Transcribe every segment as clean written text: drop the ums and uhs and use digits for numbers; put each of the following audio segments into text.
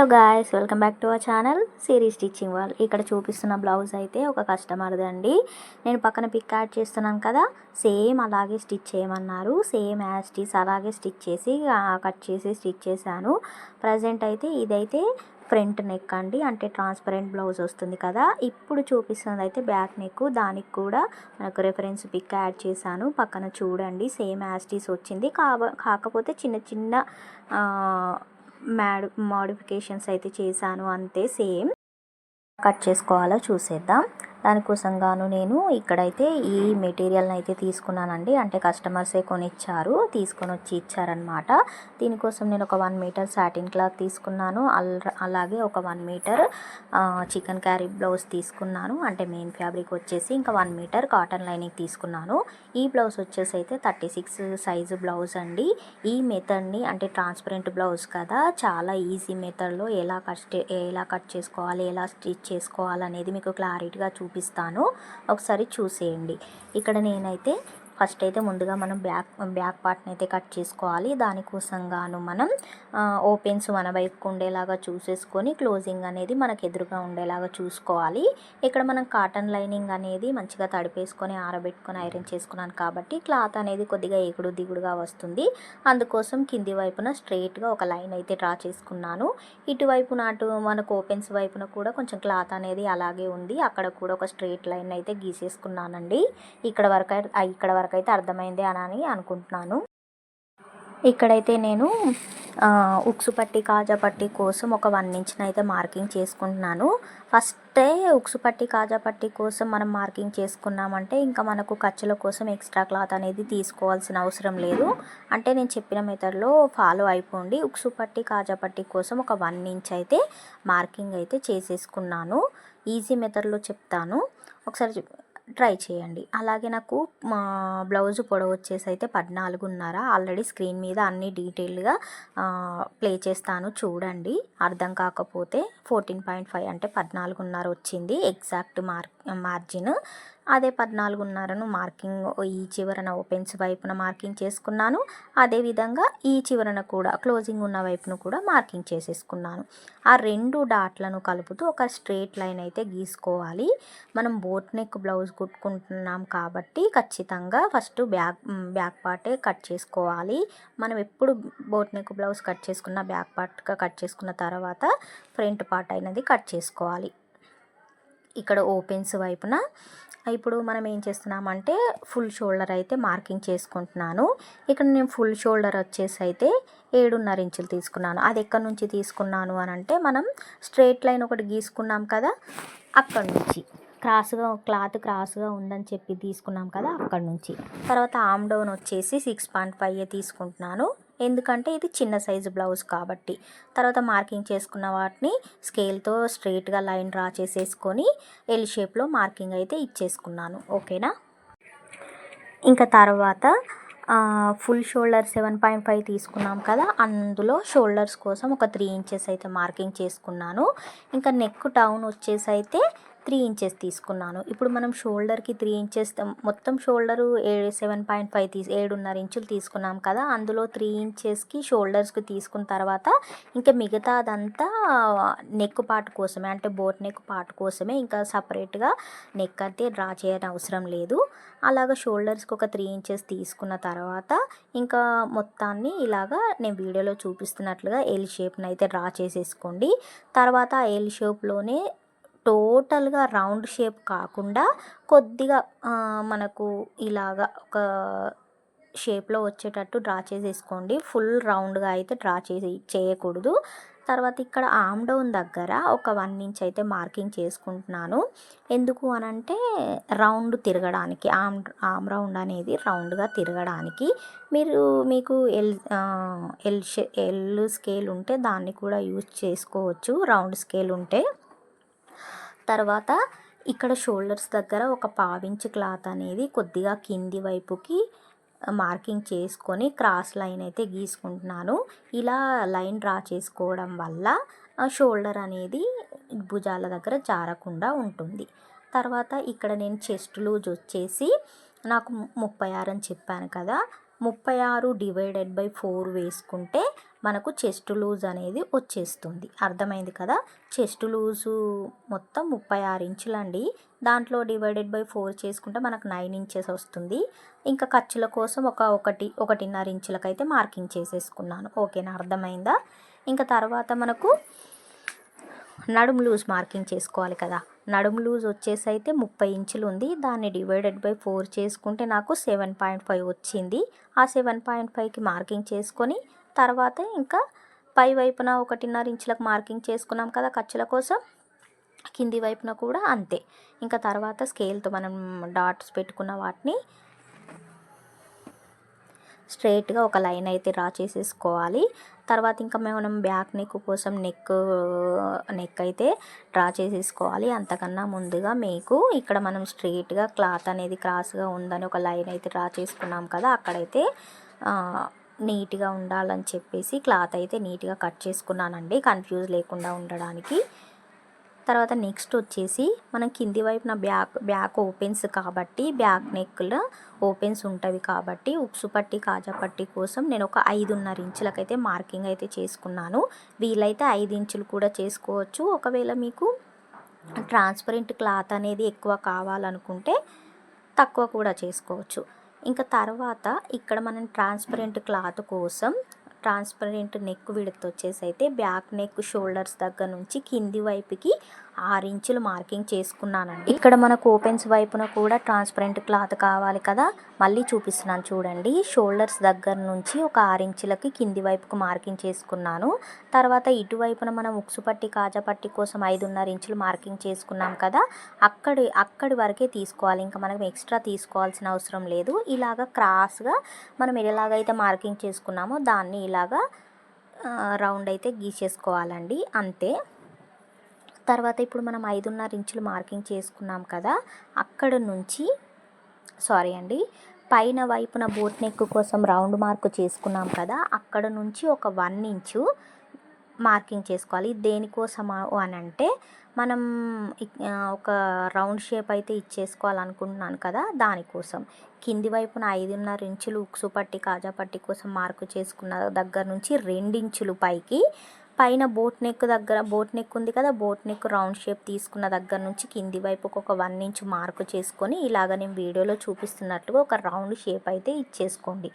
Hello guys, welcome back to our channel Siri stitching world. ఇక్కడ చూపిస్తున్న blouse అయితే ఒక కస్టమర్ది అండి. నేను పక్కన పిక్ యాడ్ చేస్తున్నాను కదా, సేమ్ అలాగే స్టిచ్ చేయమన్నారు. సేమ్ యాజ్ టీస్ అలాగే స్టిచ్ చేసి కట్ చేసి స్టిచ్ చేశాను. ప్రజెంట్ అయితే ఇదైతే ఫ్రంట్ నెక్ అండి, అంటే ట్రాన్స్పరెంట్ బ్లౌజ్ వస్తుంది కదా. ఇప్పుడు చూపిస్తుంది అయితే బ్యాక్ నెక్. దానికి కూడా మనకు రెఫరెన్స్ పిక్ యాడ్ చేశాను, పక్కన చూడండి. సేమ్ యాజ్ టీస్ వచ్చింది, కాకపోతే చిన్న చిన్న మోడిఫికేషన్స్ అయితే చేశాను, అంతే. సేమ్ కట్ చేసుకోవాలో చూసేద్దాం. దానికోసం గాను నేను ఇక్కడైతే ఈ మెటీరియల్ని అయితే తీసుకున్నానండి. అంటే కస్టమర్సే కొనిచ్చారు, తీసుకొని వచ్చి ఇచ్చారనమాట. దీనికోసం నేను ఒక 1 మీటర్ సాటిన్ క్లాత్ తీసుకున్నాను. అలాగే ఒక 1 మీటర్ చికెన్ క్యారీ బ్లౌజ్ తీసుకున్నాను. అంటే మెయిన్ ఫ్యాబ్రిక్ వచ్చేసి ఇంకా 1 మీటర్ కాటన్ లైనింగ్ తీసుకున్నాను. ఈ బ్లౌజ్ వచ్చేసి అయితే 36 సైజు బ్లౌజ్ అండి. ఈ మెథడ్ని, అంటే ట్రాన్స్పరెంట్ బ్లౌజ్ కదా, చాలా ఈజీ మెథడ్లో ఎలా కట్ చేసుకోవాలి, ఎలా స్టిచ్ చేసుకోవాలి అనేది మీకు క్లారిటీగా చూపిస్తాను, ఒకసారి చూసేయండి. ఇక్కడ నేనైతే ఫస్ట్ అయితే ముందుగా మనం బ్యాక్ పార్ట్ని అయితే కట్ చేసుకోవాలి. దానికోసం గాను మనం ఓపెన్స్ మన వైపుకు ఉండేలాగా చూసేసుకొని క్లోజింగ్ అనేది మనకు ఎదురుగా ఉండేలాగా చూసుకోవాలి. ఇక్కడ మనం కాటన్ లైనింగ్ అనేది మంచిగా తడిపేసుకొని ఆరబెట్టుకొని ఐరన్ చేసుకున్నాను కాబట్టి క్లాత్ అనేది కొద్దిగా ఎగుడు దిగుడుగా వస్తుంది. అందుకోసం కింది వైపున స్ట్రైట్గా ఒక లైన్ అయితే డ్రా చేసుకున్నాను. ఇటువైపున మనకు ఓపెన్స్ వైపున కూడా కొంచెం క్లాత్ అనేది అలాగే ఉంది, అక్కడ కూడా ఒక స్ట్రైట్ లైన్ అయితే గీసేసుకున్నానండి. ఇక్కడ వరకు అయితే అర్థమైంది అని అనుకుంటున్నాను. ఇక్కడైతే నేను ఉక్సు పట్టి కాజా పట్టి కోసం ఒక 1 ఇంచ్ని అయితే మార్కింగ్ చేసుకుంటున్నాను. ఫస్టే ఉక్సు పట్టి కాజా పట్టి కోసం మనం మార్కింగ్ చేసుకున్నామంటే ఇంకా మనకు ఖర్చుల కోసం ఎక్స్ట్రా క్లాత్ అనేది తీసుకోవాల్సిన అవసరం లేదు. అంటే నేను చెప్పిన మెథడ్లో ఫాలో అయిపోండి. ఉక్సు పట్టి కాజా పట్టి కోసం ఒక 1 ఇంచ్ అయితే మార్కింగ్ అయితే చేసేసుకున్నాను. ఈజీ మెథడ్లో చెప్తాను, ఒకసారి ట్రై చేయండి. అలాగే నాకు మా బ్లౌజ్ పొడవు వచ్చేసి అయితే 14.5. ఆల్రెడీ స్క్రీన్ మీద అన్ని డీటెయిల్గా ప్లే చేస్తాను, చూడండి. అర్థం కాకపోతే 14.5 అంటే 14.5 వచ్చింది ఎగ్జాక్ట్ మార్జిన్. అదే 14.5ను మార్కింగ్ ఈ చివరన ఓపెన్స్ వైపున మార్కింగ్ చేసుకున్నాను. అదేవిధంగా ఈ చివరన కూడా క్లోజింగ్ ఉన్న వైపును కూడా మార్కింగ్ చేసేసుకున్నాను. ఆ 2 డాట్లను కలుపుతూ ఒక స్ట్రైట్ లైన్ అయితే గీసుకోవాలి. మనం బోట్ నెక్ బ్లౌజ్ కుట్టుకుంటున్నాం కాబట్టి ఖచ్చితంగా ఫస్ట్ బ్యాక్ పార్టే కట్ చేసుకోవాలి. మనం ఎప్పుడు బోట్ నెక్ బ్లౌజ్ కట్ చేసుకున్న బ్యాక్ పార్ట్గా కట్ చేసుకున్న తర్వాత ఫ్రంట్ పార్ట్ అనేది కట్ చేసుకోవాలి. ఇక్కడ ఓపెన్స్ వైపున ఇప్పుడు మనం ఏం చేస్తున్నామంటే ఫుల్ షోల్డర్ అయితే మార్కింగ్ చేసుకుంటున్నాను. ఇక్కడ నేను ఫుల్ షోల్డర్ వచ్చేసి అయితే 7.5 ఇంచులు తీసుకున్నాను. అది ఎక్కడి నుంచి తీసుకున్నాను అని అంటే, మనం స్ట్రైట్ లైన్ ఒకటి గీసుకున్నాం కదా, అక్కడి నుంచి క్లాత్ క్రాస్గా ఉందని చెప్పి తీసుకున్నాం కదా, అక్కడి నుంచి. తర్వాత ఆమ్ డౌన్ వచ్చేసి 6.5 తీసుకుంటున్నాను, ఎందుకంటే ఇది చిన్న సైజు బ్లౌజ్ కాబట్టి. తర్వాత మార్కింగ్ చేసుకున్న వాటిని స్కేల్తో స్ట్రైట్గా లైన్ డ్రా చేసేసుకొని ఎల్ షేప్లో మార్కింగ్ అయితే ఇచ్చేసుకున్నాను, ఓకేనా. ఇంకా తర్వాత ఫుల్ షోల్డర్ 7.5 తీసుకున్నాం కదా, అందులో షోల్డర్స్ కోసం ఒక 3 ఇంచెస్ అయితే మార్కింగ్ చేసుకున్నాను. ఇంకా నెక్ డౌన్ వచ్చేసి అయితే 3 ఇంచెస్ తీసుకున్నాను. ఇప్పుడు మనం షోల్డర్కి 3 ఇంచెస్, మొత్తం షోల్డరు 7.5 7.5 ఇంచులు తీసుకున్నాం కదా, అందులో 3 ఇంచెస్కి షోల్డర్స్కి తీసుకున్న తర్వాత ఇంకా మిగతా అదంతా నెక్ పార్ట్ కోసమే, అంటే బోట్ నెక్ పార్ట్ కోసమే. ఇంకా సపరేట్గా నెక్ అయితే డ్రా చేయని అవసరం లేదు. అలాగ షోల్డర్స్కి ఒక 3 ఇంచెస్ తీసుకున్న తర్వాత ఇంకా మొత్తాన్ని ఇలాగా నేను వీడియోలో చూపిస్తున్నట్లుగా ఎల్ షేప్ని అయితే డ్రా చేసేసుకోండి. తర్వాత ఆ ఎల్ షేప్లోనే టోటల్గా రౌండ్ షేప్ కాకుండా కొద్దిగా మనకు ఇలాగా ఒక షేప్లో వచ్చేటట్టు డ్రా చేసేసుకోండి. ఫుల్ రౌండ్గా అయితే డ్రా చేయకూడదు. తర్వాత ఇక్కడ ఆమ్ డౌన్ దగ్గర ఒక 1 ఇంచ్ అయితే మార్కింగ్ చేసుకుంటున్నాను. ఎందుకు అనంటే రౌండ్ తిరగడానికి, ఆమ్ రౌండ్ అనేది రౌండ్గా తిరగడానికి. మీకు ఎల్ స్కేల్ ఉంటే దాన్ని కూడా యూజ్ చేసుకోవచ్చు, రౌండ్ స్కేల్ ఉంటే. తర్వాత ఇక్కడ షోల్డర్స్ దగ్గర ఒక 1/2 ఇంచ్ క్లాత్ అనేది కొద్దిగా కింది వైపుకి మార్కింగ్ చేసుకొని క్రాస్ లైన్ అయితే గీసుకుంటున్నాను. ఇలా లైన్ డ్రా చేసుకోవడం వల్ల షోల్డర్ అనేది భుజాల దగ్గర జారకుండా ఉంటుంది. తర్వాత ఇక్కడ నేను చెస్ట్ లూజ్ వచ్చేసి నాకు 36 అని చెప్పాను కదా, 36/4 వేసుకుంటే మనకు చెస్ట్ లూజ్ అనేది వచ్చేస్తుంది. అర్థమైంది కదా. చెస్ట్ లూజు మొత్తం 36 ఇంచులండి. దాంట్లో /4 చేసుకుంటే మనకు 9 ఇంచెస్ వస్తుంది. ఇంకా ఖర్చుల కోసం 1.5 ఇంచులకైతే మార్కింగ్ చేసేసుకున్నాను. ఓకేనా, అర్థమైందా. ఇంకా తర్వాత మనకు నడుము లూజ్ మార్కింగ్ చేసుకోవాలి కదా. నడుము లూజ్ వచ్చేసి అయితే 30 ఇంచులు ఉంది. దాన్ని /4 చేసుకుంటే నాకు 7.5 వచ్చింది. ఆ 7.5కి మార్కింగ్ చేసుకొని తర్వాత ఇంకా పై వైపున 1.5 ఇంచులకు మార్కింగ్ చేసుకున్నాం కదా ఖర్చుల కోసం. కింది వైపున కూడా అంతే. ఇంకా తర్వాత స్కేల్తో మనం డాట్స్ పెట్టుకున్న వాటిని స్ట్రైట్గా ఒక లైన్ అయితే డ్రా చేసేసుకోవాలి. తర్వాత ఇంకా మనం బ్యాక్ నెక్ కోసం నెక్ అయితే డ్రా చేసేసుకోవాలి. అంతకన్నా ముందుగా మీకు ఇక్కడ మనం స్ట్రైట్గా క్లాత్ అనేది క్రాస్గా ఉందని ఒక లైన్ అయితే డ్రా చేసుకున్నాం కదా. అక్కడైతే నీట్గా ఉండాలని చెప్పేసి క్లాత్ అయితే నీట్గా కట్ చేసుకున్నానండి, కన్ఫ్యూజ్ లేకుండా ఉండడానికి. తర్వాత నెక్స్ట్ వచ్చేసి మనం కింది వైపున బ్యాక్ ఓపెన్స్ కాబట్టి బ్యాక్ నెక్లో ఓపెన్స్ ఉంటుంది కాబట్టి ఉక్సు పట్టి కాజా పట్టి కోసం నేను ఒక 5.5 ఇంచులకైతే మార్కింగ్ అయితే చేసుకున్నాను. వీలైతే 5 ఇంచులు కూడా చేసుకోవచ్చు. ఒకవేళ మీకు ట్రాన్స్పరెంట్ క్లాత్ అనేది ఎక్కువ కావాలనుకుంటే తక్కువ కూడా చేసుకోవచ్చు. ఇంకా తర్వాత ఇక్కడ మనం ట్రాన్స్పరెంట్ క్లాత్ కోసం ట్రాన్స్పరెంట్ నెక్ విడ్త్ వచ్చేసి అయితే బ్యాక్ నెక్ షోల్డర్స్ దగ్గర నుంచి కింది వైపుకి 6 ఇంచులు మార్కింగ్ చేసుకున్నానండి. ఇక్కడ మనకు ఓపెన్స్ వైపున కూడా ట్రాన్స్పరెంట్ క్లాత్ కావాలి కదా. మళ్ళీ చూపిస్తున్నాను చూడండి. షోల్డర్స్ దగ్గర నుంచి ఒక 6 ఇంచులకి కింది వైపుకు మార్కింగ్ చేసుకున్నాను. తర్వాత ఇటువైపున మనం ఉక్సు పట్టి కాజా పట్టి కోసం 5.5 ఇంచులు మార్కింగ్ చేసుకున్నాం కదా. అక్కడి వరకే తీసుకోవాలి. ఇంకా మనం ఎక్స్ట్రా తీసుకోవాల్సిన అవసరం లేదు. ఇలాగ క్రాస్గా మనం ఎలాగైతే మార్కింగ్ చేసుకున్నామో దాన్ని ఇలాగా రౌండ్ అయితే గీసేసుకోవాలండి, అంతే. తర్వాత ఇప్పుడు మనం 5.5 ఇంచులు మార్కింగ్ చేసుకున్నాం కదా. అక్కడ నుంచి పైన వైపున బోట్ నెక్ కోసం రౌండ్ మార్క్ చేసుకున్నాం కదా. అక్కడ నుంచి ఒక 1 ఇంచు మార్కింగ్ చేసుకోవాలి. దేనికోసము అని అంటే మనం ఒక రౌండ్ షేప్ అయితే ఇచ్చేసుకోవాలనుకుంటున్నాను కదా, దానికోసం. కింది వైపున 5.5 ఇంచులు ఉక్సు పట్టి కాజా పట్టి కోసం మార్కు చేసుకున్న దగ్గర నుంచి 2 ఇంచులు పైకి పైన బోట్ నెక్ ఉంది కదా, బోట్ నెక్ రౌండ్ షేప్ తీసుకున్న దగ్గర నుంచి కింది వైపుకు ఒక 1 ఇంచు మార్కు చేసుకొని ఇలాగ నేను వీడియోలో చూపిస్తున్నట్టుగా ఒక రౌండ్ షేప్ అయితే ఇచ్చేసుకోండి.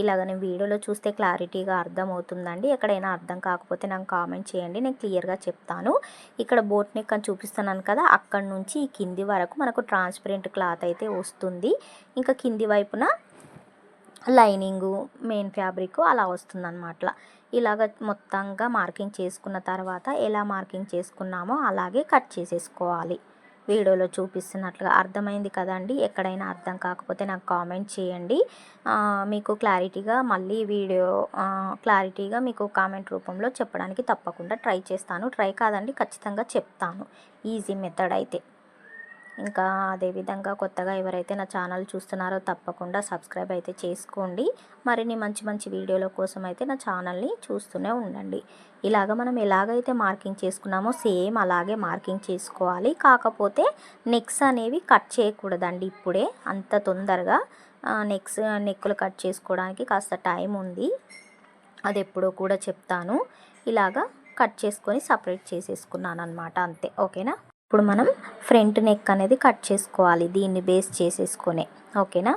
ఇలాగ నేను వీడియోలో చూస్తే క్లారిటీగా అర్థమవుతుందండి. ఎక్కడైనా అర్థం కాకపోతే నాకు కామెంట్ చేయండి, నేను క్లియర్గా చెప్తాను. ఇక్కడ బోట్ నెక్ అని చూపిస్తున్నాను కదా, అక్కడ నుంచి ఈ కింది వరకు మనకు ట్రాన్స్పరెంట్ క్లాత్ అయితే వస్తుంది. ఇంకా కింది వైపున లైనింగు మెయిన్ ఫ్యాబ్రిక్ అలా వస్తుందన్నమాట. ఇలాగ మొత్తంగా మార్కింగ్ చేసుకున్న తర్వాత ఎలా మార్కింగ్ చేసుకున్నామో అలాగే కట్ చేసేసుకోవాలి. వీడియోలో చూపిస్తున్నట్లుగా అర్థమైంది కదండి. ఎక్కడైనా అర్థం కాకపోతే నాకు కామెంట్ చేయండి. మీకు క్లారిటీగా మీకు కామెంట్ రూపంలో చెప్పడానికి తప్పకుండా ట్రై చేస్తాను. ట్రై కాదండి, ఖచ్చితంగా చెప్తాను, ఈజీ మెథడ్ అయితే. ఇంకా అదేవిధంగా కొత్తగా ఎవరైతే నా ఛానల్ చూస్తున్నారో తప్పకుండా సబ్స్క్రైబ్ అయితే చేసుకోండి. మరిన్ని మంచి వీడియోల కోసం అయితే నా ఛానల్ని చూస్తూనే ఉండండి. మనం ఎలాగైతే మార్కింగ్ చేసుకున్నామో సేమ్ అలాగే మార్కింగ్ చేసుకోవాలి. కాకపోతే నెక్స్ అనేవి కట్ చేయకూడదండి ఇప్పుడే అంత తొందరగా. నెక్కులు కట్ చేసుకోవడానికి కాస్త టైం ఉంది, అది ఎప్పుడో కూడా చెప్తాను. ఇలాగా కట్ చేసుకొని సపరేట్ చేసేసుకున్నాను అనమాట, అంతే. ఓకేనా. ఇప్పుడు మనం ఫ్రంట్ నెక్ అనేది కట్ చేసుకోవాలి, దీన్ని బేస్ చేసేసుకొని. ఓకేనా.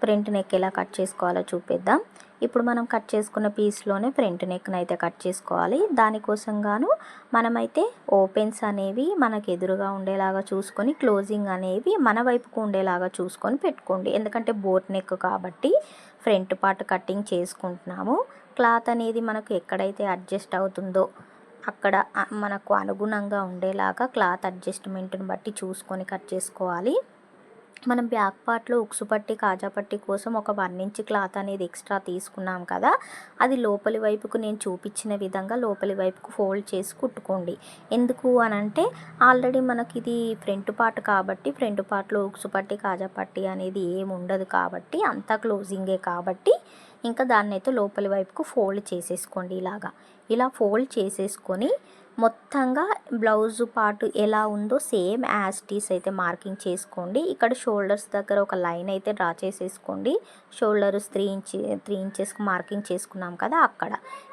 ఫ్రంట్ నెక్ ఎలా కట్ చేసుకోవాలో చూపిద్దాం. ఇప్పుడు మనం కట్ చేసుకున్న పీస్లోనే ఫ్రంట్ నెక్ని అయితే కట్ చేసుకోవాలి. దానికోసం గాను మనమైతే ఓపెన్స్ అనేవి మనకు ఎదురుగా ఉండేలాగా చూసుకొని క్లోజింగ్ అనేవి మన వైపుకు ఉండేలాగా చూసుకొని పెట్టుకోండి. ఎందుకంటే బోట్ నెక్ కాబట్టి ఫ్రంట్ పార్ట్ కటింగ్ చేసుకుంటున్నాము. క్లాత్ అనేది మనకు ఎక్కడైతే అడ్జస్ట్ అవుతుందో అక్కడ మనకు అనుగుణంగా ఉండేలాగా క్లాత్ అడ్జస్ట్మెంట్ని బట్టి చూసుకొని కట్ చేసుకోవాలి. మనం బ్యాక్ పార్ట్లో ఉక్సు పట్టి కాజా పట్టి కోసం ఒక 1 ఇంచ్ క్లాత్ అనేది ఎక్స్ట్రా తీసుకున్నాం కదా, అది లోపలి వైపుకు నేను చూపించిన విధంగా లోపలి వైపుకు ఫోల్డ్ చేసి కుట్టుకోండి. ఎందుకు అని అంటే ఆల్రెడీ మనకి ఇది ఫ్రంట్ పార్ట్ కాబట్టి ఫ్రంట్ పార్ట్లో ఉక్సు పట్టి కాజా పట్టి అనేది ఏమి ఉండదు కాబట్టి అంతా క్లోజింగే కాబట్టి ఇంకా దాన్ని అయితే లోపలి వైపుకు ఫోల్డ్ చేసేసుకోండి. ఇలా ఫోల్డ్ చేసేసుకొని మొత్తంగా బ్లౌజ్ పార్ట్ ఎలా ఉందో సేమ్ యాజ్ ఇట్ ఈస్ అయితే మార్కింగ్ చేసుకోండి. ఇక్కడ షోల్డర్స్ దగ్గర ఒక లైన్ అయితే డ్రా చేసేసుకోండి. షోల్డర్స్ 3 ఇంచెస్కి మార్కింగ్ చేసుకున్నాం కదా అక్కడ.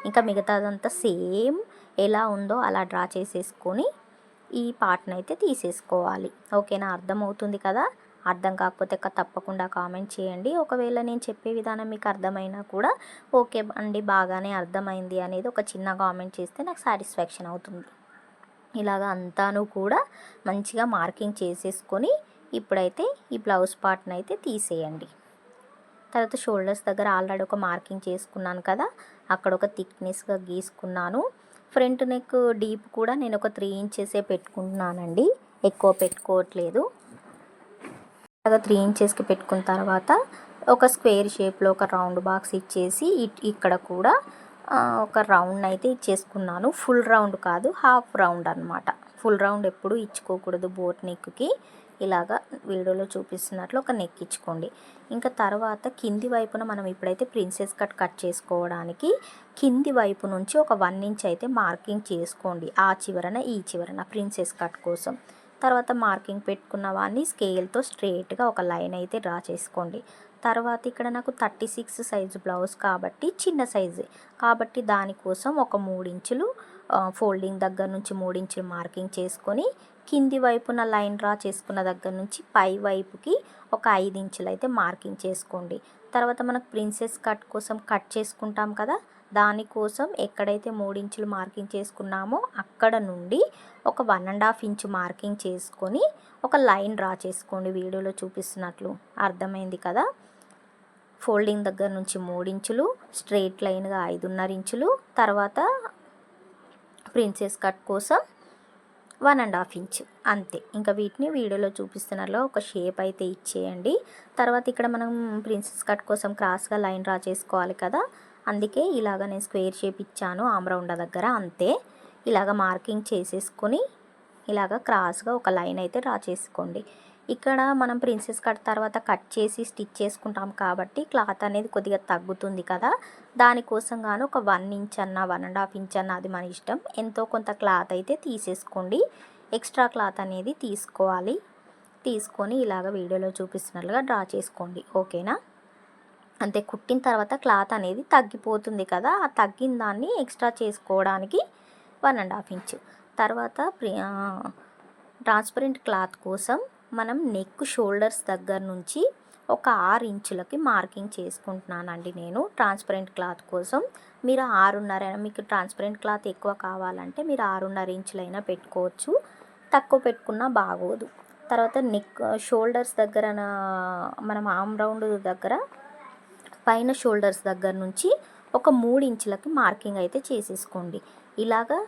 ఇంకా మిగతాదంతా సేమ్ ఎలా ఉందో అలా డ్రా చేసేసుకొని ఈ పార్ట్ని అయితే తీసేసుకోవాలి. ఓకేనా, అర్థమవుతుంది కదా? అర్థం కాకపోతే తప్పకుండా కామెంట్ చేయండి. ఒకవేళ నేను చెప్పే విధానం మీకు అర్థమైనా కూడా ఓకే అండి బాగానే అర్థమైంది అనేది ఒక చిన్న కామెంట్ చేస్తే నాకు సాటిస్ఫాక్షన్ అవుతుంది. ఇలాగ అంతాను కూడా మంచిగా మార్కింగ్ చేసేసుకొని ఇప్పుడైతే ఈ బ్లౌజ్ పార్ట్ని అయితే తీసేయండి. తర్వాత షోల్డర్స్ దగ్గర ఆల్రెడీ ఒక మార్కింగ్ చేసుకున్నాను కదా, అక్కడ ఒక థిక్నెస్గా గీసుకున్నాను. ఫ్రంట్ నెక్ డీప్ కూడా నేను ఒక 3 ఇంచెసే పెట్టుకుంటున్నానండి, ఎక్కువ పెట్టుకోవట్లేదు. అలాగా 3 ఇంచెస్కి పెట్టుకున్న తర్వాత ఒక స్క్వేర్ షేప్లో ఒక రౌండ్ బాక్స్ ఇచ్చేసి ఇక్కడ కూడా ఒక రౌండ్ అయితే ఇచ్చేసుకున్నాను. ఫుల్ రౌండ్ కాదు, హాఫ్ రౌండ్ అనమాట. ఫుల్ రౌండ్ ఎప్పుడు ఇచ్చుకోకూడదు. బోట్ నెక్కి ఇలాగా వీడియోలో చూపిస్తున్నట్లు ఒక నెక్ ఇచ్చుకోండి. ఇంకా తర్వాత కింది వైపున మనం ఇప్పుడైతే ప్రిన్సెస్ కట్ చేసుకోవడానికి కింది వైపు నుంచి ఒక 1 ఇంచ్ అయితే మార్కింగ్ చేసుకోండి. ఆ చివరన ఈ చివరన ప్రిన్సెస్ కట్ కోసం. తర్వాత మార్కింగ్ పెట్టుకున్న వాడిని స్కేల్తో స్ట్రేట్గా ఒక లైన్ అయితే డ్రా చేసుకోండి. తర్వాత ఇక్కడ నాకు 36 సైజు బ్లౌజ్ కాబట్టి చిన్న సైజు కాబట్టి దానికోసం ఒక 3 ఇంచులు ఫోల్డింగ్ దగ్గర నుంచి 3 ఇంచులు మార్కింగ్ చేసుకొని కింది వైపున లైన్ డ్రా చేసుకున్న దగ్గర నుంచి పై వైపుకి ఒక 5 ఇంచులు అయితే మార్కింగ్ చేసుకోండి. తర్వాత మనకు ప్రిన్సెస్ కట్ కోసం కట్ చేసుకుంటాం కదా, దానికోసం ఎక్కడైతే 3 ఇంచులు మార్కింగ్ చేసుకున్నామో అక్కడ నుండి ఒక 1.5 ఇంచు మార్కింగ్ చేసుకొని ఒక లైన్ డ్రా చేసుకోండి. వీడియోలో చూపిస్తున్నట్లు అర్థమైంది కదా. ఫోల్డింగ్ దగ్గర నుంచి 3 ఇంచులు, స్ట్రెయిట్ లైన్గా 5.5 ఇంచులు, తర్వాత ప్రిన్సెస్ కట్ కోసం 1.5 ఇంచు, అంతే. ఇంకా వీటిని వీడియోలో చూపిస్తున్నట్లు ఒక షేప్ అయితే ఇచ్చేయండి. తర్వాత ఇక్కడ మనం ప్రిన్సెస్ కట్ కోసం క్రాస్గా లైన్ డ్రా చేసుకోవాలి కదా, అందుకే ఇలాగ నేను స్క్వేర్ షేప్ ఇచ్చాను ఆమ్ రౌండ్ దగ్గర, అంతే. ఇలాగ మార్కింగ్ చేసేసుకొని ఇలాగ క్రాస్గా ఒక లైన్ అయితే డ్రా చేసుకోండి. ఇక్కడ మనం ప్రిన్సెస్ కట్ తర్వాత కట్ చేసి స్టిచ్ చేసుకుంటాం కాబట్టి క్లాత్ అనేది కొద్దిగా తగ్గుతుంది కదా, దానికోసం గాను ఒక 1 ఇంచ్ అన్న 1.5 ఇంచ్ అన్న అది మన ఇష్టం, ఎంతో కొంత క్లాత్ అయితే తీసేసుకోండి. ఎక్స్ట్రా క్లాత్ అనేది తీసుకోవాలి. తీసుకొని ఇలాగ వీడియోలో చూపిస్తున్నట్లుగా డ్రా చేసుకోండి. ఓకేనా, అంతే. కుట్టిన తర్వాత క్లాత్ అనేది తగ్గిపోతుంది కదా, ఆ తగ్గిన దాన్ని ఎక్స్ట్రా చేసుకోవడానికి 1.5 ఇంచు. తర్వాత ట్రాన్స్పరెంట్ క్లాత్ కోసం మనం నెక్ షోల్డర్స్ దగ్గర నుంచి ఒక 6 ఇంచులకి మార్కింగ్ చేసుకుంటున్నానండి నేను ట్రాన్స్పరెంట్ క్లాత్ కోసం. మీరు 6.5, మీకు ట్రాన్స్పరెంట్ క్లాత్ ఎక్కువ కావాలంటే మీరు 6.5 ఇంచులైనా పెట్టుకోవచ్చు, తక్కువ పెట్టుకున్నా బాగోదు. తర్వాత నెక్ షోల్డర్స్ దగ్గర మనం ఆమ్ రౌండ్ దగ్గర పైన షోల్డర్స్ దగ్గర నుంచి ఒక 3 ఇంచులకి మార్కింగ్ అయితే చేసేసుకోండి. ఇలాగా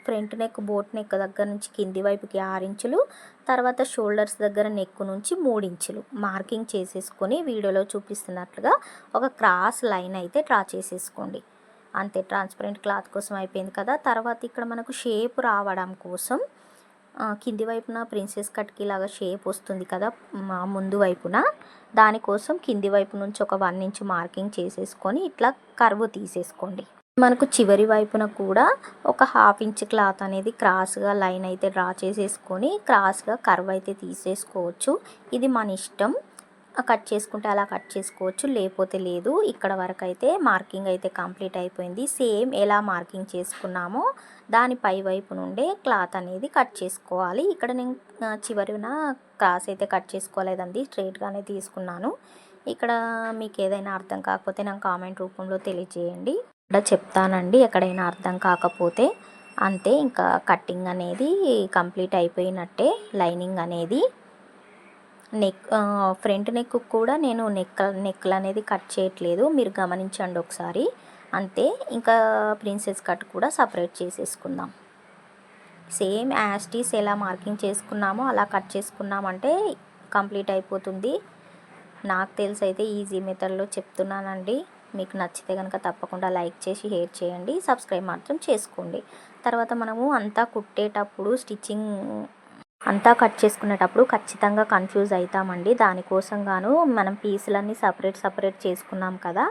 ఫ్రంట్ నెక్ బోట్ నెక్ దగ్గర నుంచి కింది వైపుకి 6 ఇంచులు, తర్వాత షోల్డర్స్ దగ్గర నెక్ నుంచి 3 ఇంచులు మార్కింగ్ చేసేసుకొని వీడియోలో చూపిస్తున్నట్లుగా ఒక క్రాస్ లైన్ అయితే డ్రా చేసేసుకోండి. అంతే, ట్రాన్స్పరెంట్ క్లాత్ కోసం అయిపోయింది కదా. తర్వాత ఇక్కడ మనకు షేప్ రావడం కోసం కింది వైపున ప్రిన్సెస్ కట్కి ఇలాగా షేప్ వస్తుంది కదా ముందు వైపున, దానికోసం కింది వైపు నుంచి ఒక 1 ఇంచ్ మార్కింగ్ చేసేసుకొని ఇట్లా కర్వ్ తీసేసుకోండి. మనకు చివరి వైపున కూడా ఒక 1/2 ఇంచ్ క్లాత్ అనేది క్రాస్గా లైన్ అయితే డ్రా చేసేసుకొని క్రాస్గా కర్వ్ అయితే తీసేసుకోవచ్చు. ఇది మన ఇష్టం, కట్ చేసుకుంటే అలా కట్ చేసుకోవచ్చు, లేకపోతే లేదు. ఇక్కడ వరకు అయితే మార్కింగ్ అయితే కంప్లీట్ అయిపోయింది. సేమ్ ఎలా మార్కింగ్ చేసుకున్నామో దాని పై వైపు నుండే క్లాత్ అనేది కట్ చేసుకోవాలి. ఇక్కడ నేను చివరిన క్రాస్ అయితే కట్ చేసుకోలేదండి, స్ట్రైట్గానే తీసుకున్నాను. ఇక్కడ మీకు ఏదైనా అర్థం కాకపోతే నాకు కామెంట్ రూపంలో తెలియజేయండి, ఇక్కడ చెప్తానండి ఎక్కడైనా అర్థం కాకపోతే. అంతే, ఇంకా కట్టింగ్ అనేది కంప్లీట్ అయిపోయినట్టే. లైనింగ్ అనేది నెక్ ఫ్రంట్ నెక్ కూడా నేను నెక్లు అనేది కట్ చేయట్లేదు, మీరు గమనించండి ఒకసారి, అంతే. ఇంకా ప్రిన్సెస్ కట్ కూడా సపరేట్ చేసేసుకుందాం. సేమ్ యాస్టీస్ ఎలా మార్కింగ్ చేసుకున్నామో అలా కట్ చేసుకున్నామంటే కంప్లీట్ అయిపోతుంది. నాకు తెలిసి అయితే ఈజీ మెథడ్లో చెప్తున్నానండి. మీకు నచ్చితే కనుక తప్పకుండా లైక్ చేసి షేర్ చేయండి, సబ్స్క్రైబ్ మాత్రం చేసుకోండి. తర్వాత మనము అంతా కుట్టేటప్పుడు స్టిచ్చింగ్ అంతా కట్ చేసుకునేటప్పుడు ఖచ్చితంగా కన్ఫ్యూజ్ అవుతామండి. దానికోసం గాను మనం పీసులన్నీ సపరేట్ చేసుకున్నాం కదా,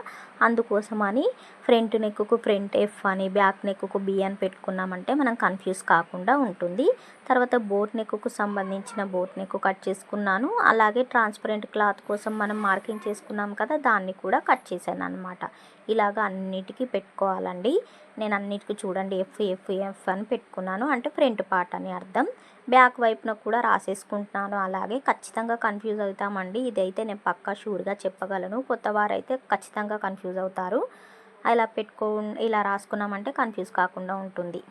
అందుకోసమని ఫ్రంట్ నెక్కు ఫ్రంట్ ఎఫ్ అని, బ్యాక్ నెక్కు బి అని పెట్టుకున్నామంటే మనం కన్ఫ్యూజ్ కాకుండా ఉంటుంది. తర్వాత బోట్ నెక్కు సంబంధించిన బోట్ నెక్ కట్ చేసుకున్నాను. అలాగే ట్రాన్స్పరెంట్ క్లాత్ కోసం మనం మార్కింగ్ చేసుకున్నాం కదా, దాన్ని కూడా కట్ చేశాను అనమాట. ఇలాగ అన్నిటికీ పెట్టుకోవాలండి. నేను అన్నిటికీ చూడండి ఎఫ్ అని పెట్టుకున్నాను, అంటే ఫ్రంట్ పార్ట్ అని అర్థం. బ్యాక్ వైపున కూడా రాసేసుకుంటున్నాను. అలాగే ఖచ్చితంగా కన్ఫ్యూజ్ అవుతామండి. ఇదైతే నేను పక్కా షూర్గా చెప్పగలను. కొత్త వారైతే ఖచ్చితంగా కన్ఫ్యూజ్ అవుతారు. ఇలా రాసుకున్నామంటే కన్ఫ్యూజ్ కాకుండా ఉంటుంది.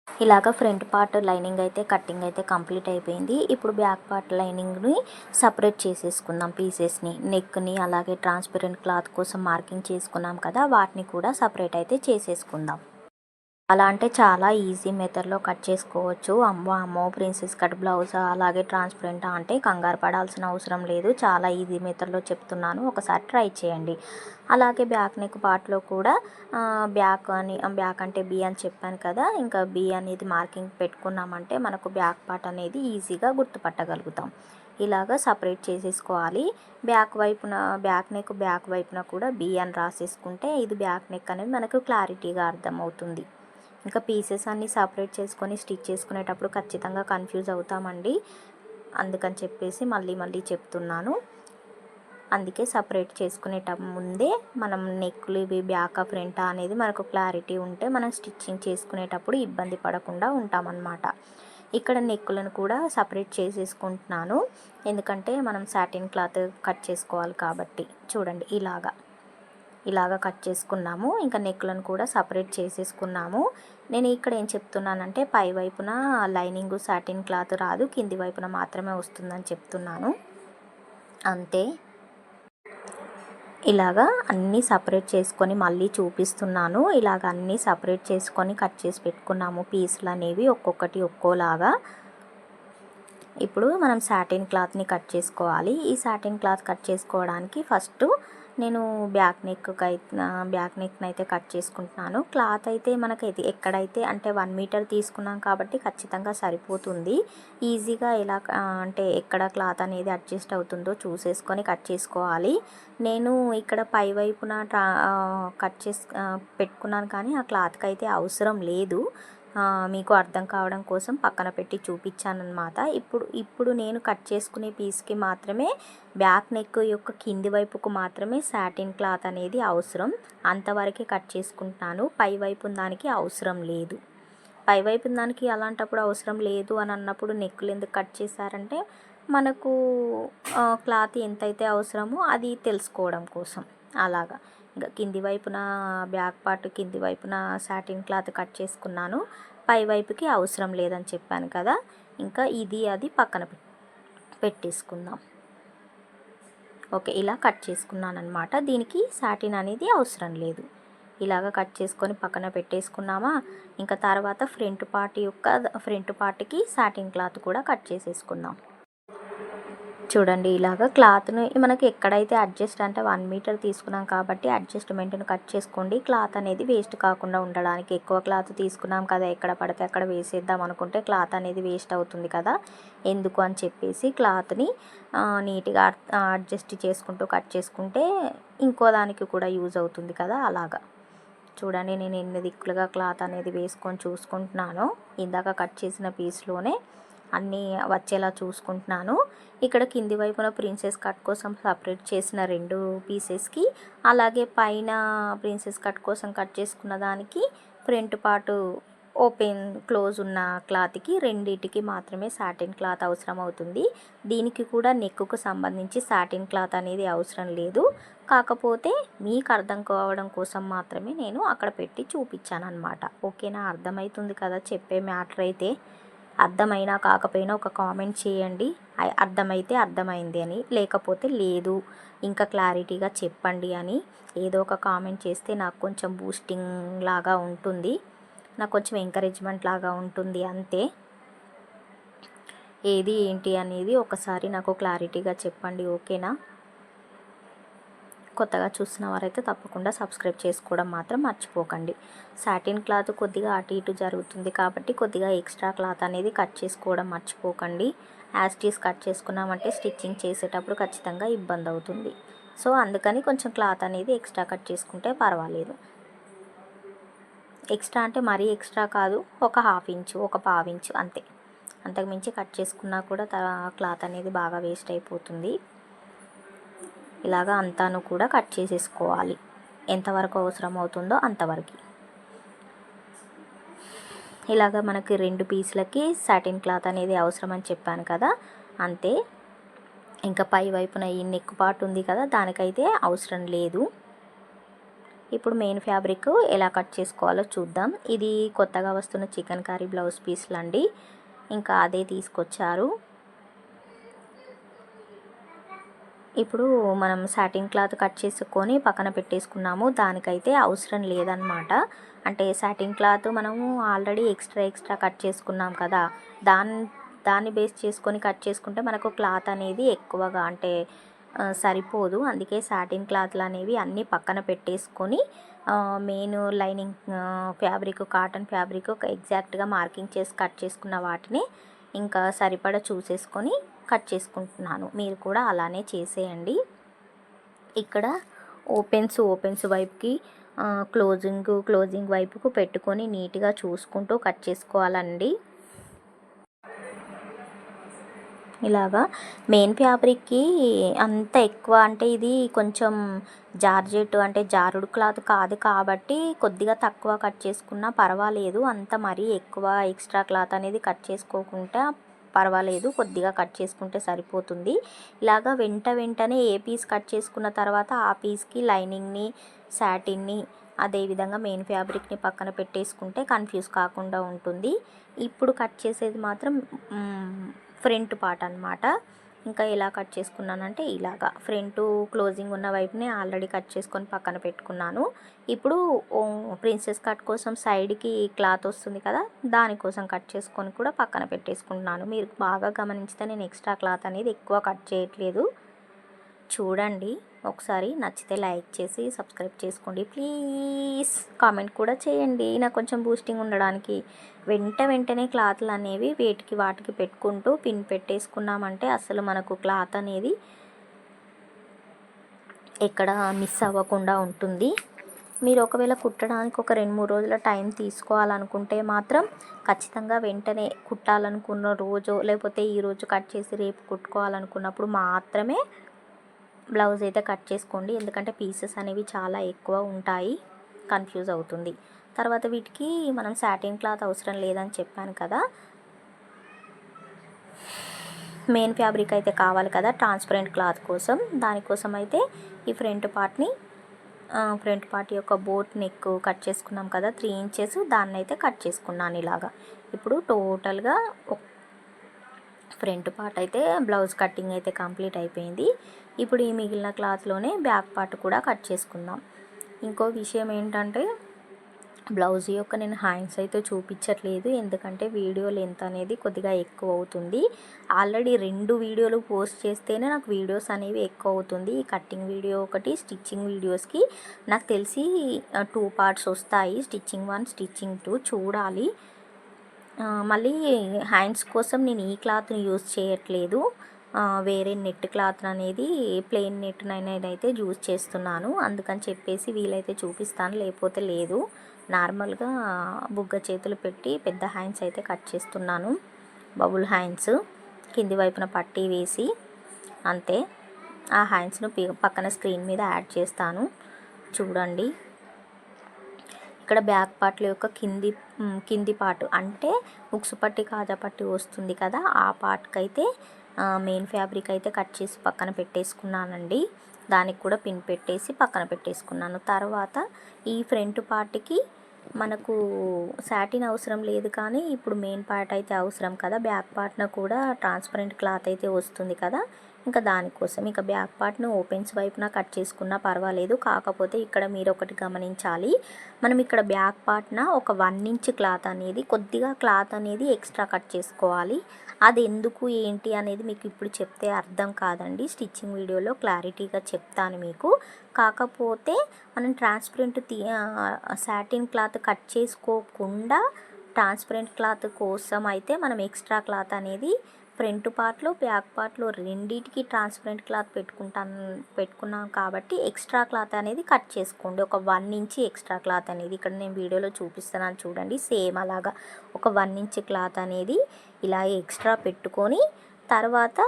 ఇలాగ ఫ్రంట్ పార్ట్ లైనింగ్ అయితే కటింగ్ అయితే కంప్లీట్ అయిపోయింది. ఇప్పుడు బ్యాక్ పార్ట్ లైనింగ్ని సపరేట్ చేసేసుకుందాం పీసెస్ని. నెక్ని అలాగే ట్రాన్స్పరెంట్ క్లాత్ కోసం మార్కింగ్ చేసుకున్నాం కదా, వాటిని కూడా సపరేట్ అయితే చేసేసుకుందాం. అలా అంటే చాలా ఈజీ మెథడ్లో కట్ చేసుకోవచ్చు. అమ్మో ప్రిన్సెస్ కట్ బ్లౌజ్ అలాగే ట్రాన్స్పరెంట్ అంటే కంగారు పడాల్సిన అవసరం లేదు. చాలా ఈజీ మెథడ్లో చెప్తున్నాను, ఒకసారి ట్రై చేయండి. అలాగే బ్యాక్ నెక్ పార్ట్లో కూడా బ్యాక్ అంటే బి అని చెప్పాను కదా, ఇంకా బి అనేది మార్కింగ్ పెట్టుకున్నామంటే మనకు బ్యాక్ పార్ట్ అనేది ఈజీగా గుర్తుపట్టగలుగుతాం. ఇలాగ సపరేట్ చేసేసుకోవాలి. బ్యాక్ వైపున కూడా బి అని రాసేసుకుంటే ఇది బ్యాక్ నెక్ అనేది మనకు క్లారిటీగా అర్థమవుతుంది. ఇంకా పీసెస్ అన్నీ సపరేట్ చేసుకొని స్టిచ్ చేసుకునేటప్పుడు ఖచ్చితంగా కన్ఫ్యూజ్ అవుతామండి. అందుకని చెప్పేసి మళ్ళీ చెప్తున్నాను. అందుకే సపరేట్ ముందే మనం నెక్కులు ఇవి బ్యాక్ ఫ్రంట్ అనేది మనకు క్లారిటీ ఉంటే మనం స్టిచ్చింగ్ చేసుకునేటప్పుడు ఇబ్బంది పడకుండా ఉంటామన్నమాట. ఇక్కడ నెక్కులను కూడా సపరేట్ చేసేసుకుంటున్నాను, ఎందుకంటే మనం సాటిన్ క్లాత్ కట్ చేసుకోవాలి కాబట్టి. చూడండి ఇలాగా కట్ చేసుకున్నాము. ఇంకా నెక్లను కూడా సపరేట్ చేసేసుకున్నాము. నేను ఇక్కడ ఏం చెప్తున్నానంటే పై వైపున లైనింగ్ సాటిన్ క్లాత్ రాదు, కింది వైపున మాత్రమే వస్తుందని చెప్తున్నాను అంతే. ఇలాగా అన్నీ సపరేట్ చేసుకొని మళ్ళీ చూపిస్తున్నాను. ఇలాగ అన్నీ సపరేట్ చేసుకొని కట్ చేసి పెట్టుకున్నాము పీసులు అనేవి ఒక్కొక్కటి ఒక్కోలాగా. ఇప్పుడు మనం సాటిన్ క్లాత్ని కట్ చేసుకోవాలి. ఈ సాటిన్ క్లాత్ కట్ చేసుకోవడానికి ఫస్ట్ నేను బ్యాక్ నెక్ని అయితే కట్ చేసుకుంటున్నాను. క్లాత్ అయితే మనకైతే ఎక్కడైతే అంటే 1 మీటర్ తీసుకున్నాం కాబట్టి ఖచ్చితంగా సరిపోతుంది. ఈజీగా ఎలా అంటే ఎక్కడ క్లాత్ అనేది అడ్జస్ట్ అవుతుందో చూసేసుకొని కట్ చేసుకోవాలి. నేను ఇక్కడ పై వైపున పెట్టుకున్నాను, కానీ ఆ క్లాత్కి అయితే అవసరం లేదు. మీకు అర్థం కావడం కోసం పక్కన పెట్టి చూపించానమాట. ఇప్పుడు నేను కట్ చేసుకునే పీస్కి మాత్రమే బ్యాక్ నెక్ యొక్క కింది వైపుకు మాత్రమే సాటిన్ క్లాత్ అనేది అవసరం. అంతవరకే కట్ చేసుకుంటున్నాను. పై వైపు దానికి అవసరం లేదు. పై వైపు దానికి అలాంటప్పుడు అవసరం లేదు అని అన్నప్పుడు నెక్కులు ఎందుకు కట్ చేశారంటే మనకు క్లాత్ ఎంతైతే అవసరమో అది తెలుసుకోవడం కోసం. అలాగా ఇంకా కింది వైపున బ్యాక్ పార్ట్ కింది వైపున సాటిన్ క్లాత్ కట్ చేసుకున్నాను. పై వైపుకి అవసరం లేదని చెప్పాను కదా, ఇంకా అది పక్కన పెట్టేసుకుందాం. ఓకే, ఇలా కట్ చేసుకున్నాను అనమాట. దీనికి సాటిన్ అనేది అవసరం లేదు. ఇలాగ కట్ చేసుకొని పక్కన పెట్టేసుకున్నామా. ఇంకా తర్వాత ఫ్రంట్ పార్ట్కి సాటిన్ క్లాత్ కూడా కట్ చేసేసుకుందాం. చూడండి ఇలాగ క్లాత్ను మనకి ఎక్కడైతే అడ్జస్ట్ అంటే 1 మీటర్ తీసుకున్నాం కాబట్టి అడ్జస్ట్మెంట్ని కట్ చేసుకోండి. క్లాత్ అనేది వేస్ట్ కాకుండా ఉండడానికి. ఎక్కువ క్లాత్ తీసుకున్నాం కదా, ఎక్కడ పడితే అక్కడ వేసేద్దాం అనుకుంటే క్లాత్ అనేది వేస్ట్ అవుతుంది కదా, ఎందుకు అని చెప్పేసి క్లాత్ని నీట్గా అడ్జస్ట్ చేసుకుంటూ కట్ చేసుకుంటే ఇంకో దానికి కూడా యూజ్ అవుతుంది కదా. అలాగా చూడండి నేను ఎన్ని దిక్కులుగా క్లాత్ అనేది వేసుకొని చూసుకుంటున్నాను. ఇందాక కట్ చేసిన పీస్లోనే అన్నీ వచ్చేలా చూసుకుంటున్నాను. ఇక్కడ కింది వైపున ప్రిన్సెస్ కట్ కోసం సపరేట్ చేసిన 2 పీసెస్కి, అలాగే పైన ప్రిన్సెస్ కట్ కోసం కట్ చేసుకున్న దానికి ఫ్రంట్ పార్ట్ ఓపెన్ క్లోజ్ ఉన్న క్లాత్కి రెండింటికి మాత్రమే సాటిన్ క్లాత్ అవసరం అవుతుంది. దీనికి కూడా నెక్కు సంబంధించి సాటిన్ క్లాత్ అనేది అవసరం లేదు. కాకపోతే మీకు అర్థం కావడం కోసం మాత్రమే నేను అక్కడ పెట్టి చూపించాను అనమాట. ఓకేనా, అర్థమవుతుంది కదా చెప్పే మ్యాటర్ అయితే. అర్థమైనా కాకపోయినా ఒక కామెంట్ చేయండి, అర్థమైతే అర్థమైంది అని, లేకపోతే లేదు ఇంకా క్లారిటీగా చెప్పండి అని ఏదో ఒక కామెంట్ చేస్తే నాకు కొంచెం బూస్టింగ్ లాగా ఉంటుంది, నాకు కొంచెం ఎంకరేజ్మెంట్ లాగా ఉంటుంది అంతే. ఏది ఏంటి అనేది ఒకసారి నాకు క్లారిటీగా చెప్పండి, ఓకేనా. కొత్తగా చూస్తున్న వారైతే తప్పకుండా సబ్స్క్రైబ్ చేసుకోవడం మాత్రం మర్చిపోకండి. సాటిన్ క్లాత్ కొద్దిగా అటు ఇటు జరుగుతుంది కాబట్టి కొద్దిగా ఎక్స్ట్రా క్లాత్ అనేది కట్ చేసుకోవడం మర్చిపోకండి. యాజ్ ఇట్ ఈస్ కట్ చేసుకున్నామంటే స్టిచ్చింగ్ చేసేటప్పుడు ఖచ్చితంగా ఇబ్బంది అవుతుంది. సో అందుకని కొంచెం క్లాత్ అనేది ఎక్స్ట్రా కట్ చేసుకుంటే పర్వాలేదు. ఎక్స్ట్రా అంటే మరీ ఎక్స్ట్రా కాదు, ఒక హాఫ్ ఇంచు, ఒక పావు ఇంచు అంతే. అంతకుమించి కట్ చేసుకున్నా కూడా క్లాత్ అనేది బాగా వేస్ట్ అయిపోతుంది. ఇలాగా అంతాను కూడా కట్ చేసేసుకోవాలి, ఎంతవరకు అవసరం అవుతుందో అంతవరకు. ఇలాగ మనకి 2 పీసులకి సాటిన్ క్లాత్ అనేది అవసరం అని చెప్పాను కదా, అంతే. ఇంకా పై వైపున ఈ నెక్ పార్ట్ ఉంది కదా, దానికైతే అవసరం లేదు. ఇప్పుడు మెయిన్ ఫ్యాబ్రిక్ ఎలా కట్ చేసుకోవాలో చూద్దాం. ఇది కొత్తగా వస్తున్న చికెన్ కర్రీ బ్లౌజ్ పీస్లు అండి, ఇంకా అదే తీసుకొచ్చారు. ఇప్పుడు మనం సాటిన్ క్లాత్ కట్ చేసుకొని పక్కన పెట్టేసుకున్నాము, దానికైతే అవసరం లేదనమాట. అంటే సాటిన్ క్లాత్ మనము ఆల్రెడీ ఎక్స్ట్రా కట్ చేసుకున్నాం కదా, దాన్ని బేస్ చేసుకొని కట్ చేసుకుంటే మనకు క్లాత్ అనేది ఎక్కువగా అంటే సరిపోదు. అందుకే సాటిన్ క్లాత్లు అనేవి అన్నీ పక్కన పెట్టేసుకొని main lining fabric, cotton fabric ఎగ్జాక్ట్గా మార్కింగ్ చేసి కట్ చేసుకున్న వాటిని ఇంకా సరిపడా చూసేసుకొని కట్ చేసుకుంటున్నాను. మీరు కూడా అలానే చేసేయండి. ఇక్కడ ఓపెన్స్ వైపుకి క్లోజింగ్ వైపుకు పెట్టుకొని నీట్గా చూసుకుంటూ కట్ చేసుకోవాలండి. ఇలాగా మెయిన్ ఫ్యాబ్రిక్కి అంత ఎక్కువ అంటే ఇది కొంచెం జార్జెట్ అంటే జారుడు క్లాత్ కాదు కాబట్టి కొద్దిగా తక్కువ కట్ చేసుకున్నా పర్వాలేదు. అంత మరీ ఎక్కువ ఎక్స్ట్రా క్లాత్ అనేది కట్ చేసుకోకుండా పర్వాలేదు, కొద్దిగా కట్ చేసుకుంటే సరిపోతుంది. ఇలాగా వెంటనే ఏ పీస్ కట్ చేసుకున్న తర్వాత ఆ పీస్కి లైనింగ్ని, సాటిన్ని, అదేవిధంగా మెయిన్ ఫ్యాబ్రిక్ని పక్కన పెట్టేసుకుంటే కన్ఫ్యూజ్ కాకుండా ఉంటుంది. ఇప్పుడు కట్ చేసేది మాత్రం ఫ్రంట్ పార్ట్ అనమాట. ఇంకా ఎలా కట్ చేసుకున్నానంటే ఇలాగా ఫ్రంట్ క్లోజింగ్ ఉన్న వైపునే ఆల్రెడీ కట్ చేసుకొని పక్కన పెట్టుకున్నాను. ఇప్పుడు ప్రిన్సెస్ కట్ కోసం సైడ్కి క్లాత్ వస్తుంది కదా, దానికోసం కట్ చేసుకొని కూడా పక్కన పెట్టేసుకుంటున్నాను. మీరు బాగా గమనించితే నేను ఎక్స్ట్రా క్లాత్ అనేది ఎక్కువ కట్ చేయట్లేదు. చూడండి ఒకసారి, నచ్చితే లైక్ చేసి సబ్స్క్రైబ్ చేసుకోండి ప్లీజ్. కామెంట్ కూడా చేయండి నాకు కొంచెం బూస్టింగ్ ఉండడానికి. వెంటనే క్లాత్లు అనేవి వాటికి పెట్టుకుంటూ పిన్ పెట్టేసుకున్నామంటే అసలు మనకు క్లాత్ అనేది ఎక్కడ మిస్ అవ్వకుండా ఉంటుంది. మీరు ఒకవేళ కుట్టడానికి ఒక 2-3 రోజుల టైం తీసుకోవాలనుకుంటే మాత్రం ఖచ్చితంగా వెంటనే కుట్టాలనుకున్న రోజు, లేకపోతే ఈరోజు కట్ చేసి రేపు కుట్టుకోవాలనుకున్నప్పుడు మాత్రమే బ్లౌజ్ అయితే కట్ చేసుకోండి. ఎందుకంటే పీసెస్ అనేవి చాలా ఎక్కువ ఉంటాయి, కన్ఫ్యూజ్ అవుతుంది. తర్వాత వీటికి మనం సాటిన్ క్లాత్ అవసరం లేదని చెప్పాను కదా, మెయిన్ ఫ్యాబ్రిక్ అయితే కావాలి కదా ట్రాన్స్పరెంట్ క్లాత్ కోసం. దానికోసం అయితే ఈ ఫ్రంట్ పార్ట్ యొక్క బోట్ నెక్ కట్ చేసుకున్నాం కదా 3 ఇంచెస్, దాన్ని అయితే కట్ చేసుకున్నాను ఇలాగా. ఇప్పుడు టోటల్గా ఫ్రంట్ పార్ట్ అయితే బ్లౌజ్ కటింగ్ అయితే కంప్లీట్ అయిపోయింది. ఇప్పుడు ఈ మిగిలిన క్లాత్లోనే బ్యాక్ పార్ట్ కూడా కట్ చేసుకుందాం. ఇంకో విషయం ఏంటంటే బ్లౌజ్ యొక్క నేను హ్యాండ్స్ అయితే చూపించట్లేదు, ఎందుకంటే వీడియో లెంత్ అనేది కొద్దిగా ఎక్కువ అవుతుంది. ఆల్రెడీ 2 వీడియోలు పోస్ట్ చేస్తేనే నాకు వీడియోస్ అనేవి ఎక్కువ అవుతుంది. ఈ కటింగ్ వీడియో ఒకటి, స్టిచ్చింగ్ వీడియోస్కి నాకు తెలిసి 2 పార్ట్స్ వస్తాయి, స్టిచ్చింగ్ 1, స్టిచ్చింగ్ 2 చూడాలి. మళ్ళీ హ్యాండ్స్ కోసం నేను ఈ క్లాత్ని యూజ్ చేయట్లేదు, వేరే నెట్ క్లాత్ అనేది ప్లెయిన్ నెట్ నేనైతే యూజ్ చేస్తున్నాను. అందుకని చెప్పేసి వీలైతే చూపిస్తాను, లేకపోతే లేదు. నార్మల్గా బుగ్గ చేతులు పెట్టి పెద్ద హ్యాండ్స్ అయితే కట్ చేస్తున్నాను, బబుల్ హ్యాండ్స్ కింది వైపున పట్టీ వేసి, అంతే. ఆ హ్యాండ్స్ను పక్కన స్క్రీన్ మీద యాడ్ చేస్తాను చూడండి. ఇక్కడ బ్యాక్ పార్ట్ల యొక్క కింది పార్ట్ అంటే ఉక్సు పట్టి కాజా పట్టి వస్తుంది కదా, ఆ పార్ట్కి అయితే మెయిన్ ఫ్యాబ్రిక్ అయితే కట్ చేసి పక్కన పెట్టేసుకున్నానండి. దానికి కూడా పిన్ పెట్టేసి పక్కన పెట్టేసుకున్నాను. తర్వాత ఈ ఫ్రంట్ పార్ట్కి మనకు సాటిన్ అవసరం లేదు, కానీ ఇప్పుడు మెయిన్ పార్ట్ అయితే అవసరం కదా, బ్యాక్ పార్ట్న కూడా ట్రాన్స్పరెంట్ క్లాత్ అయితే వస్తుంది కదా. ఇంకా దానికోసం ఇక బ్యాక్ పార్ట్ను ఓపెన్స్ వైపున కట్ చేసుకున్నా పర్వాలేదు. కాకపోతే ఇక్కడ మీరు ఒకటి గమనించాలి, మనం ఇక్కడ బ్యాక్ పార్ట్న ఒక 1 ఇంచ్ క్లాత్ అనేది కొద్దిగా క్లాత్ అనేది ఎక్స్ట్రా కట్ చేసుకోవాలి. అది ఎందుకు ఏంటి అనేది మీకు ఇప్పుడు చెప్తే అర్థం కాదండి. స్టిచ్చింగ్ వీడియోలో క్లారిటీగా చెప్తాను మీకు. కాకపోతే మనం ట్రాన్స్పరెంట్ సాటిన్ క్లాత్ కట్ చేసుకోకుండా ట్రాన్స్పరెంట్ క్లాత్ కోసం అయితే మనం ఎక్స్ట్రా క్లాత్ అనేది ఫ్రంట్ పార్ట్లో బ్యాక్ పార్ట్లో రెండింటికి ట్రాన్స్పరెంట్ క్లాత్ పెట్టుకున్నాం కాబట్టి ఎక్స్ట్రా క్లాత్ అనేది కట్ చేసుకోండి. ఒక 1 ఇంచ్ ఎక్స్ట్రా క్లాత్ అనేది ఇక్కడ నేను వీడియోలో చూపిస్తున్నాను చూడండి. సేమ్ అలాగా ఒక 1 ఇంచ్ క్లాత్ అనేది ఇలా ఎక్స్ట్రా పెట్టుకొని తర్వాత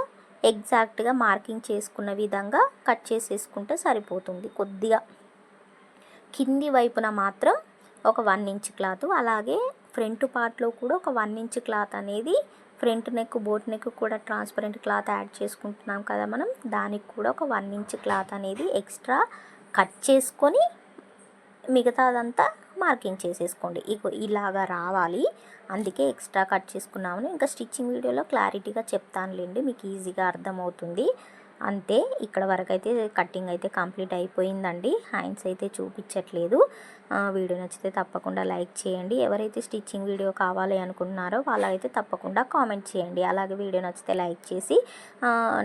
ఎగ్జాక్ట్గా మార్కింగ్ చేసుకున్న విధంగా కట్ చేసేసుకుంటే సరిపోతుంది. కొద్దిగా కింది వైపున మాత్రం ఒక 1 ఇంచ్ క్లాత్, అలాగే ఫ్రంట్ పార్ట్లో కూడా ఒక 1 ఇంచ్ క్లాత్ అనేది ఫ్రంట్ నెక్ బోట్ నెక్ కూడా ట్రాన్స్పరెంట్ క్లాత్ యాడ్ చేసుకుంటున్నాం కదా మనం, దానికి కూడా ఒక 1 ఇంచ్ క్లాత్ అనేది ఎక్స్ట్రా కట్ చేసుకొని మిగతాదంతా మార్కింగ్ చేసేసుకోండి. ఇలాగా రావాలి, అందుకే ఎక్స్ట్రా కట్ చేసుకున్నామని. ఇంకా స్టిచ్చింగ్ వీడియోలో క్లారిటీగా చెప్తానులేండి, మీకు ఈజీగా అర్థమవుతుంది. అంతే, ఇక్కడ వరకు అయితే కటింగ్ అయితే కంప్లీట్ అయిపోయిందండి. హ్యాండ్స్ అయితే చూపించట్లేదు. వీడియో నచ్చితే తప్పకుండా లైక్ చేయండి. ఎవరైతే స్టిచ్చింగ్ వీడియో కావాలి అనుకుంటున్నారో వాళ్ళైతే తప్పకుండా కామెంట్ చేయండి. అలాగే వీడియో నచ్చితే లైక్ చేసి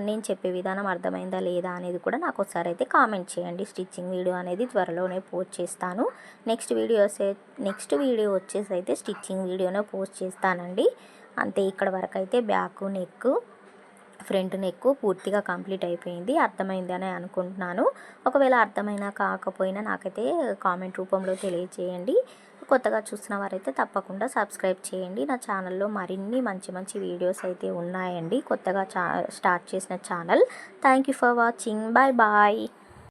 నేను చెప్పే విధానం అర్థమైందా లేదా అనేది కూడా నాకు ఒకసారి అయితే కామెంట్ చేయండి. స్టిచ్చింగ్ వీడియో అనేది త్వరలోనే పోస్ట్ చేస్తాను. నెక్స్ట్ వీడియో వచ్చేసి అయితే స్టిచ్చింగ్ వీడియోనే పోస్ట్ చేస్తానండి. అంతే, ఇక్కడ వరకు అయితే బ్యాక్ నెక్ ఫ్రంట్ నెక్ పూర్తిగా కంప్లీట్ అయిపోయింది. అర్థమైందని అనుకుంటున్నాను. ఒకవేళ అర్థమైనా కాకపోయినా నాకైతే కామెంట్ రూపంలో తెలియజేయండి. కొత్తగా చూసిన వారైతే తప్పకుండా సబ్స్క్రైబ్ చేయండి. నా ఛానల్లో మరిన్ని మంచి మంచి వీడియోస్ అయితే ఉన్నాయండి. కొత్తగా స్టార్ట్ చేసిన channel. Thank you for watching. Bye bye.